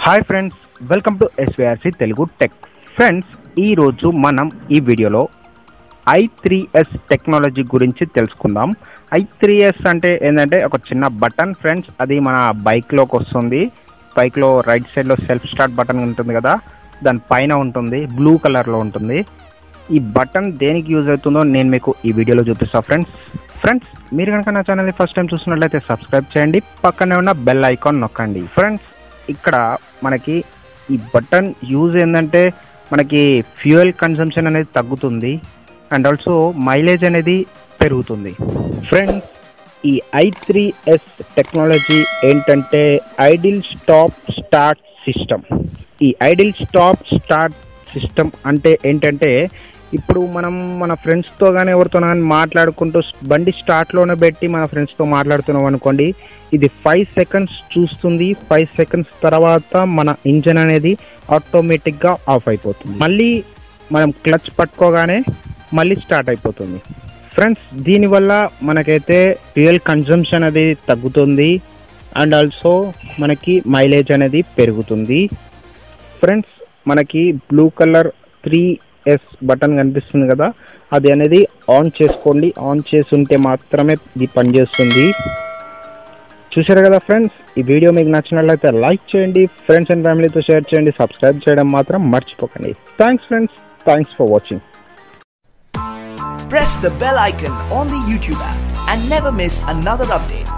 Hi friends, welcome to SVRC Telugu tech. Friends, ఈరోజు మనం ఈ వీడియోలో i3s టెక్నాలజీ గురించి తెలుసుకుందాం. i3s అంటే ఏంటంటే ఒక చిన్న బటన్ ఫ్రెండ్స్. అది మన బైక్లోకి వస్తుంది. బైక్లో రైట్ సైడ్లో సెల్ఫ్ స్టార్ట్ బటన్ ఉంటుంది కదా, దాని పైన ఉంటుంది, బ్లూ కలర్లో ఉంటుంది. ఈ బటన్ దేనికి యూజ్ అవుతుందో నేను మీకు ఈ వీడియోలో చూపిస్తాను ఫ్రెండ్స్. మీరు కనుక నా ఛానల్ని ఫస్ట్ టైం చూస్తున్నట్లయితే సబ్స్క్రైబ్ చేయండి, పక్కనే ఉన్న బెల్ ఐకాన్ నొక్కండి. ఫ్రెండ్స్, ఇక్కడ మనకి ఈ బటన్ యూజ్ ఏంటంటే మనకి ఫ్యూయల్ కన్సంప్షన్ అనేది తగ్గుతుంది అండ్ ఆల్సో మైలేజ్ అనేది పెరుగుతుంది. ఫ్రెండ్స్, ఈ i3s టెక్నాలజీ ఏంటంటే ఐడిల్ స్టాప్ స్టార్ట్ సిస్టమ్. ఈ ఐడిల్ స్టాప్ స్టార్ట్ సిస్టమ్ అంటే ఏంటంటే ఇప్పుడు మనం మన ఫ్రెండ్స్తో కానీ ఎవరితో కానీ మాట్లాడుకుంటూ బండి స్టార్ట్లోనే పెట్టి మన ఫ్రెండ్స్తో మాట్లాడుతున్నాం అనుకోండి, ఇది 5 సెకండ్స్ చూస్తుంది. 5 సెకండ్స్ తర్వాత మన ఇంజన్ అనేది ఆటోమేటిక్గా ఆఫ్ అయిపోతుంది. మళ్ళీ మనం క్లచ్ పట్టుకోగానే మళ్ళీ స్టార్ట్ అయిపోతుంది. ఫ్రెండ్స్, దీనివల్ల మనకైతే ఫ్యూయల్ కన్జంప్షన్ అనేది తగ్గుతుంది అండ్ ఆల్సో మనకి మైలేజ్ అనేది పెరుగుతుంది. ఫ్రెండ్స్, మనకి బ్లూ కలర్ 3s బటన్ కనిపిస్తుంది కదా, అది అనేది ఆన్ చేసుకోండి. ఆన్ చేసి ఉంటే మాత్రమే ఇది పనిచేస్తుంది. చూసారు కదా ఫ్రెండ్స్, ఈ వీడియో మీకు నచ్చినట్లయితే లైక్ చేయండి, ఫ్రెండ్స్ అండ్ ఫ్యామిలీతో షేర్ చేయండి, సబ్స్క్రైబ్ చేయడం మాత్రం మర్చిపోకండి. Thanks friends, thanks for watching. Press the bell icon on the YouTube app and never miss another update.